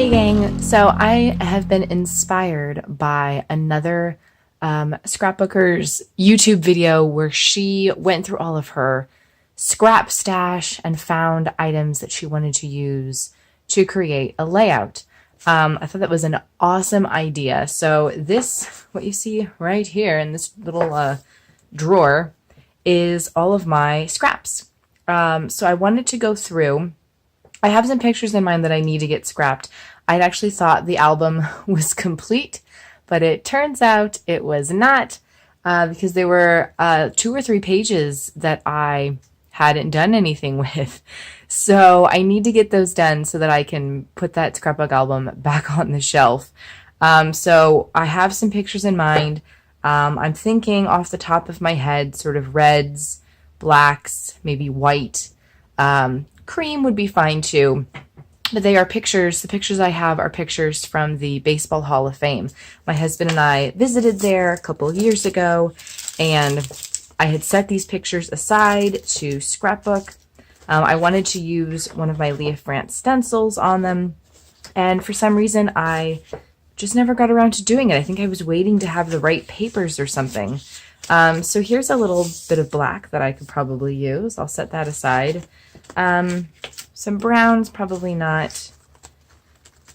Hey gang, so I have been inspired by another scrapbooker's YouTube video where she went through all of her scrap stash and found items that she wanted to use to create a layout. I thought that was an awesome idea. So this, what you see right here in this little drawer, is all of my scraps. So I wanted to go through. I have some pictures in mind that I need to get scrapped. I'd actually thought the album was complete, but it turns out it was not, because there were 2 or 3 pages that I hadn't done anything with. So I need to get those done so that I can put that scrapbook album back on the shelf. So I have some pictures in mind. I'm thinking off the top of my head, sort of reds, blacks, maybe white. Cream would be fine too. But they are pictures. The pictures I have are pictures from the Baseball Hall of Fame. My husband and I visited there a couple of years ago, and I had set these pictures aside to scrapbook. I wanted to use one of my Leah France stencils on them, and for some reason I just never got around to doing it. I think I was waiting to have the right papers or something. So here's a little bit of black that I could probably use. I'll set that aside. Some browns, probably not.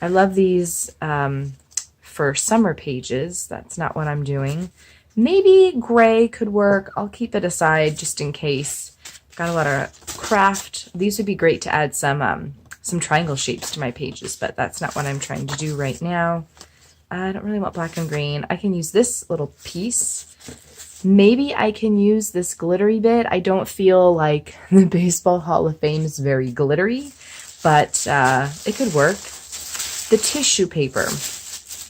I love these for summer pages. That's not what I'm doing. Maybe gray could work. I'll keep it aside just in case. Got a lot of craft. These would be great to add some triangle shapes to my pages, but that's not what I'm trying to do right now. I don't really want black and green. I can use this little piece. Maybe I can use this glittery bit. I don't feel like the Baseball Hall of Fame is very glittery, but it could work. The tissue paper.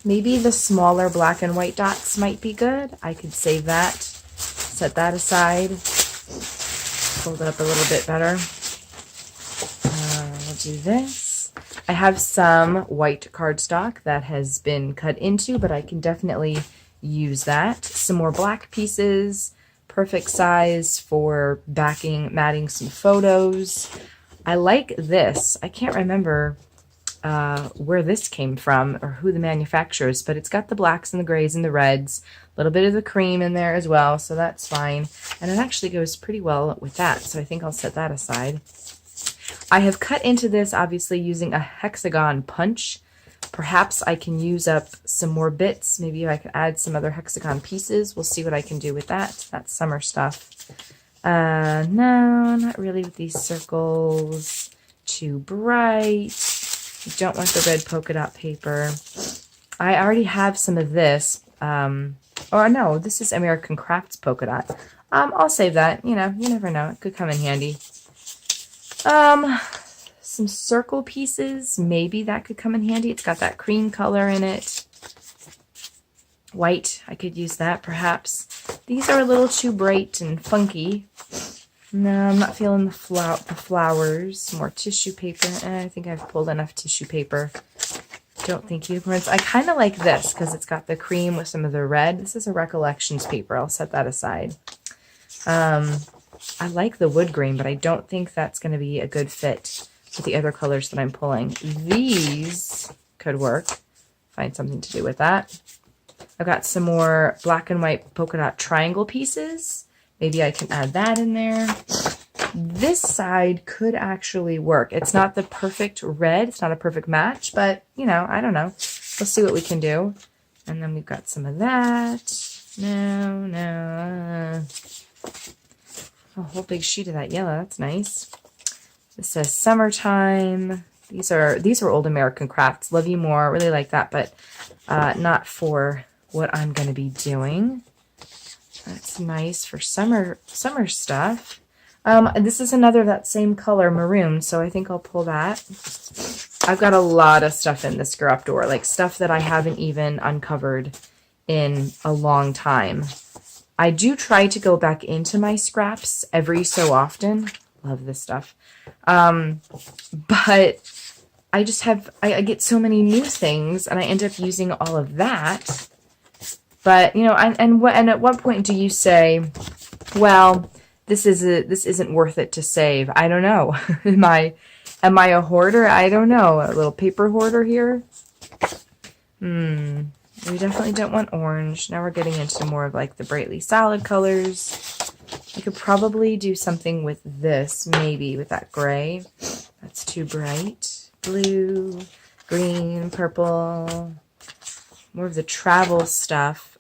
Maybe the smaller black and white dots might be good. I could save that, set that aside, hold it up a little bit better. I'll do this. I have some white cardstock that has been cut into, but I can definitely use that. Some more black pieces, perfect size for matting some photos. I like this. I can't remember where this came from or who the manufacturer is, but it's got the blacks and the grays and the reds, a little bit of the cream in there as well, so that's fine. And it actually goes pretty well with that, so I think I'll set that aside. I have cut into this, obviously, using a hexagon punch. Perhaps I can use up some more bits. Maybe I could add some other hexagon pieces. We'll see what I can do with that. That's summer stuff. No, not really with these circles. Too bright. I don't want the red polka dot paper. I already have some of this. Or no, this is American Crafts polka dot. I'll save that. You know, you never know. It could come in handy. Some circle pieces, maybe that could come in handy. It's got that cream color in it. White, I could use that perhaps. These are a little too bright and funky. No, I'm not feeling the flowers. More tissue paper. I think I've pulled enough tissue paper. Don't think unicorns. I kind of like this because it's got the cream with some of the red. This is a Recollections paper. I'll set that aside. I like the wood grain, but I don't think that's going to be a good fit with the other colors that I'm pulling. These could work. Find something to do with that. I've got some more black and white polka dot triangle pieces. Maybe I can add that in there. This side could actually work. It's not the perfect red. It's not a perfect match, but, you know, I don't know. We'll see what we can do. And then we've got some of that. No. A whole big sheet of that yellow. That's nice. This says summertime. These are old American Crafts. Love You More. Really like that, but not for what I'm going to be doing. That's nice for summer stuff. This is another that same color, maroon, so I think I'll pull that. I've got a lot of stuff in this scrap drawer, like stuff that I haven't even uncovered in a long time. I do try to go back into my scraps every so often. Love this stuff. But I just I get so many new things and I end up using all of that. But, you know, and at what point do you say, well, this isn't worth it to save? I don't know. Am I a hoarder? I don't know. A little paper hoarder here. We definitely don't want orange. Now we're getting into more of like the brightly solid colors. I could probably do something with this, maybe with that gray. That's too bright. Blue, green, purple. More of the travel stuff.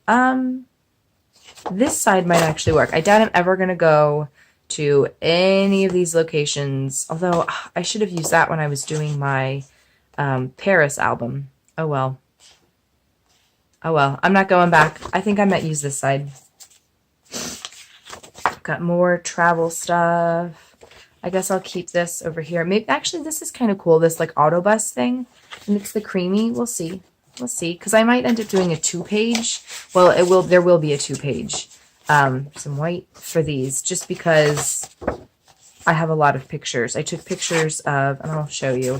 This side might actually work. I doubt I'm ever going to go to any of these locations. Although I should have used that when I was doing my Paris album. Oh well. Oh well. I'm not going back. I think I might use this side. Got more travel stuff. I guess I'll keep this over here. Maybe actually this is kind of cool. This like autobus thing. And it's the creamy. We'll see. We'll see, because I might end up doing a 2-page. Well, there will be a 2-page. Some white for these, just because I have a lot of pictures. I took pictures of, and I'll show you.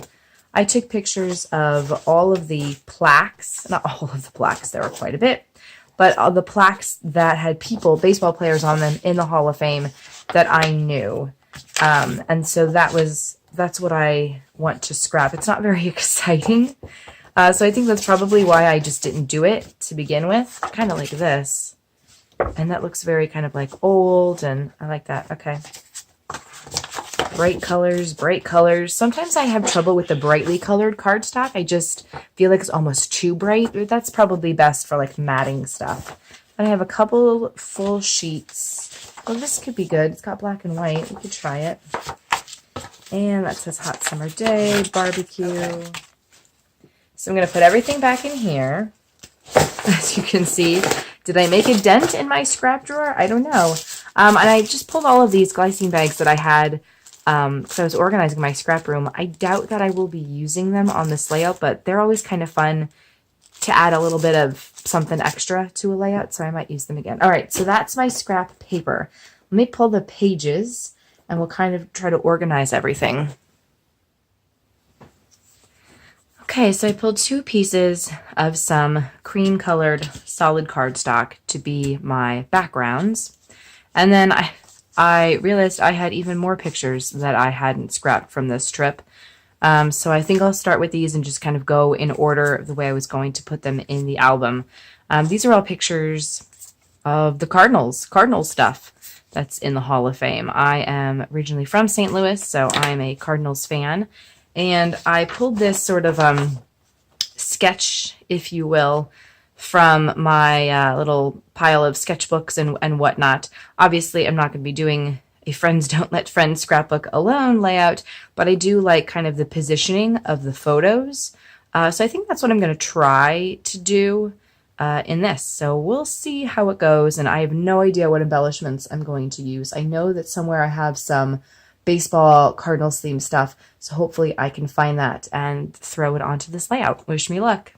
I took pictures of all of the plaques, not all of the plaques, there were quite a bit, but all the plaques that had people, baseball players on them in the Hall of Fame that I knew. And so that's what I want to scrap. It's not very exciting. So I think that's probably why I just didn't do it to begin with. Kind of like this. And that looks very kind of like old, and I like that. Okay. Bright colors, bright colors. Sometimes I have trouble with the brightly colored cardstock. I just feel like it's almost too bright. That's probably best for like matting stuff. And I have a couple full sheets. Well, this could be good. It's got black and white. We could try it. And that says hot summer day, barbecue. So I'm going to put everything back in here. As you can see, did I make a dent in my scrap drawer? I don't know. And I just pulled all of these glycine bags that I had because I was organizing my scrap room. I doubt that I will be using them on this layout, but they're always kind of fun to add a little bit of something extra to a layout, so I might use them again. All right, so that's my scrap paper. Let me pull the pages, and we'll kind of try to organize everything. Okay, so I pulled 2 pieces of some cream-colored solid cardstock to be my backgrounds. And then I realized I had even more pictures that I hadn't scrapped from this trip. So I think I'll start with these and just kind of go in order of the way I was going to put them in the album. These are all pictures of the Cardinals stuff that's in the Hall of Fame. I am originally from St. Louis, so I'm a Cardinals fan. And I pulled this sort of sketch, if you will, from my little pile of sketchbooks and whatnot. Obviously, I'm not going to be doing a Friends Don't Let Friends Scrapbook Alone layout, but I do like kind of the positioning of the photos. So I think that's what I'm going to try to do in this. So we'll see how it goes, and I have no idea what embellishments I'm going to use. I know that somewhere I have some baseball Cardinals themed stuff, so hopefully I can find that and throw it onto this layout. Wish me luck.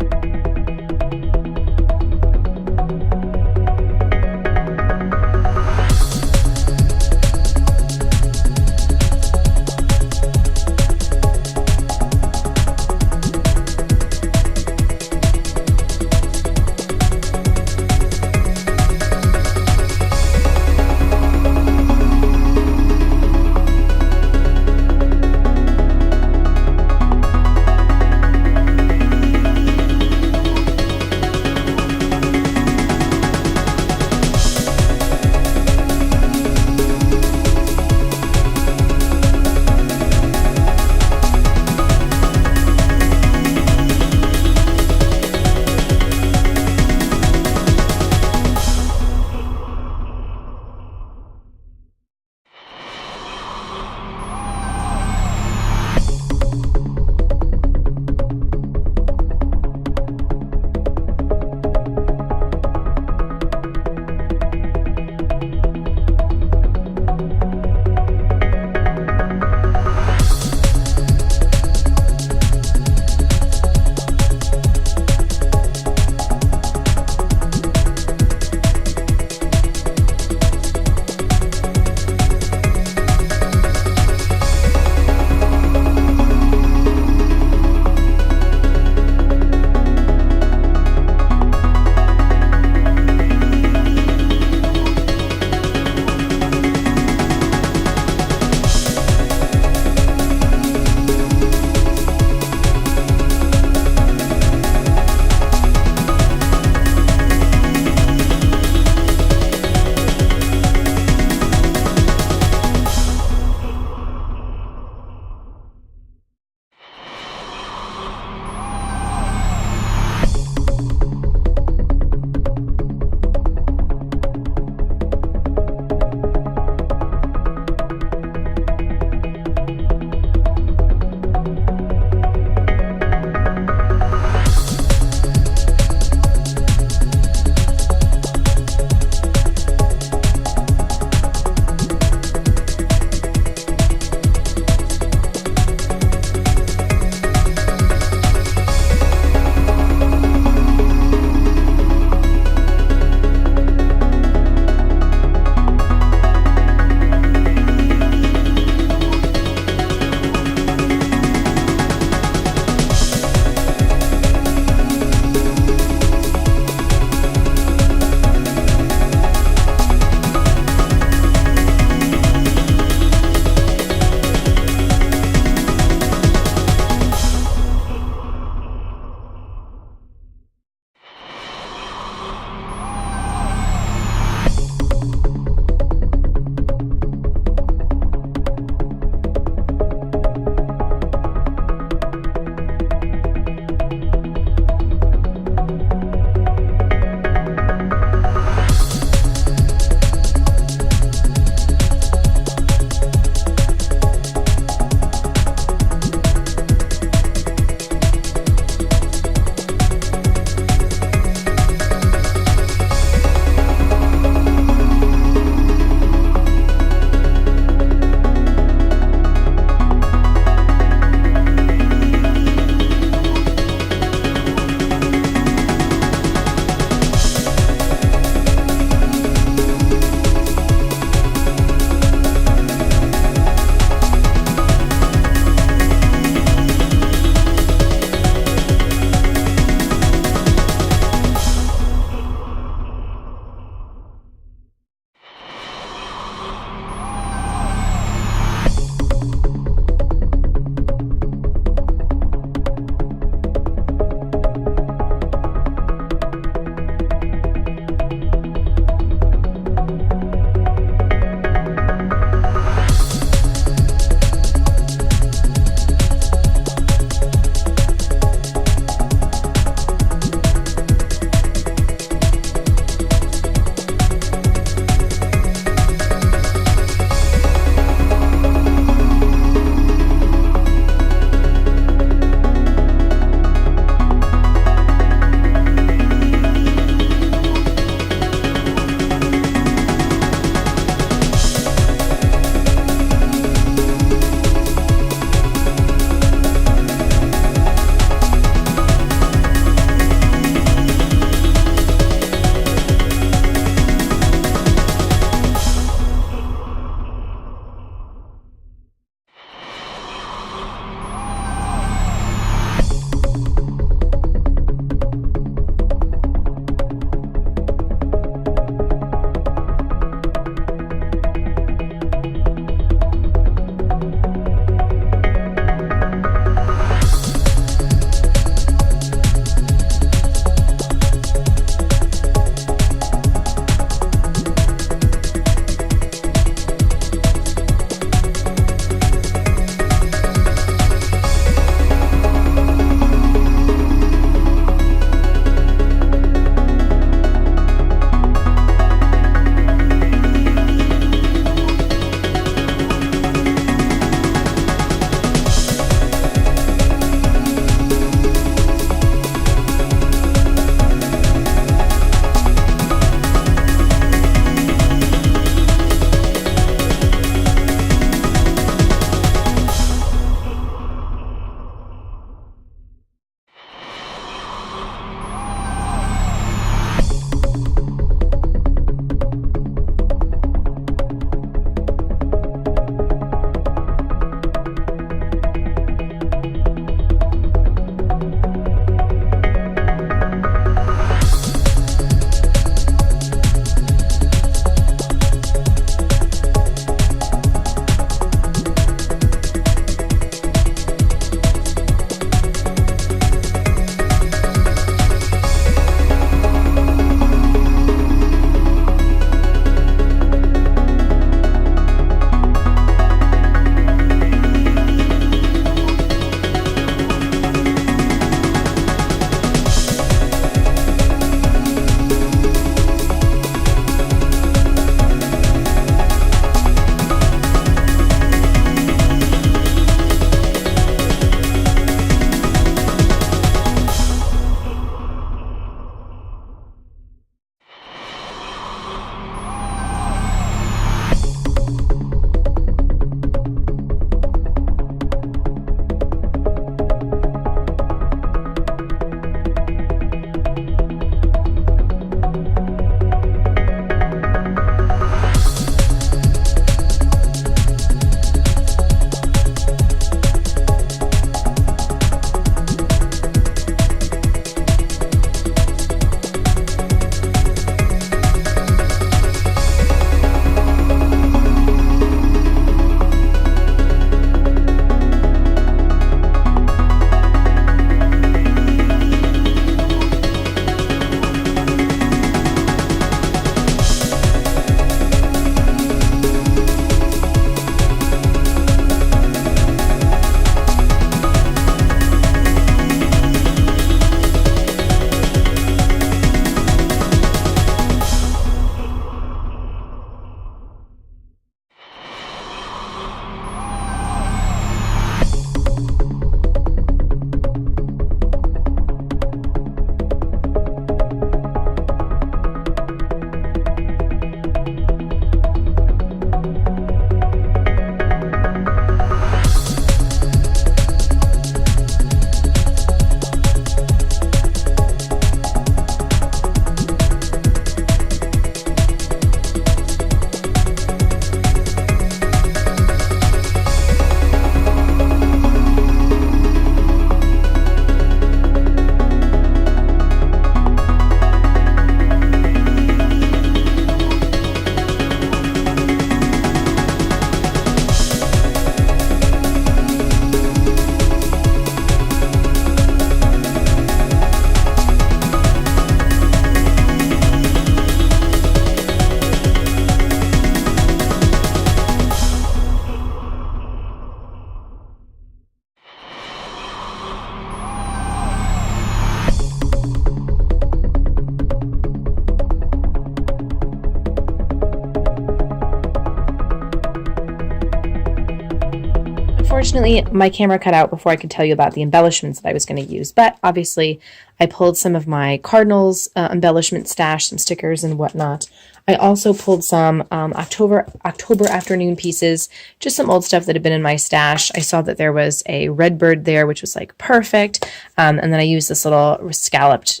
unfortunately, my camera cut out before I could tell you about the embellishments that I was going to use, but obviously I pulled some of my Cardinals embellishment stash, some stickers and whatnot. I also pulled some October afternoon pieces, just some old stuff that had been in my stash. I saw that there was a red bird there, which was like perfect, and then I used this little scalloped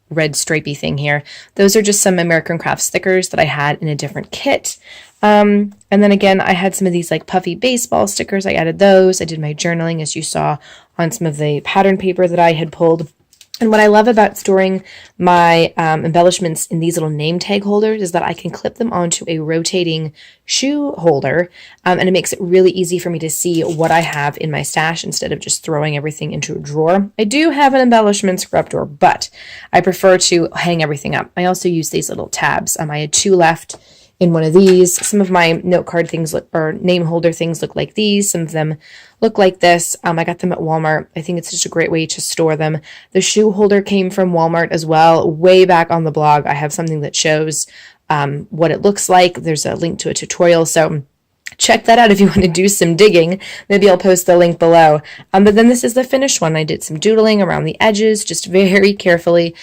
red stripey thing here. Those are just some American Craft stickers that I had in a different kit. And then again, I had some of these like puffy baseball stickers. I added those. I did my journaling, as you saw, on some of the pattern paper that I had pulled. And what I love about storing my embellishments in these little name tag holders is that I can clip them onto a rotating shoe holder, and it makes it really easy for me to see what I have in my stash instead of just throwing everything into a drawer. I do have an embellishment scrap drawer, but I prefer to hang everything up. I also use these little tabs. I had 2 left in one of these. Some of my note card things or name holder things look like these. Some of them look like this. I got them at Walmart. I think it's just a great way to store them. The shoe holder came from Walmart as well. Way back on the blog, I have something that shows what it looks like. There's a link to a tutorial, so check that out if you want to do some digging. Maybe I'll post the link below. But then this is the finished one. I did some doodling around the edges, just very carefully.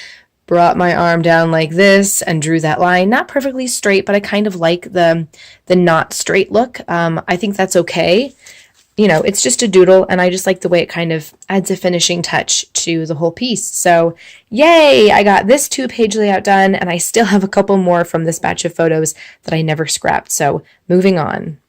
Brought my arm down like this and drew that line. Not perfectly straight, but I kind of like the not straight look. I think that's okay. You know, it's just a doodle, and I just like the way it kind of adds a finishing touch to the whole piece. So, yay! I got this 2-page layout done, and I still have a couple more from this batch of photos that I never scrapped. So, moving on.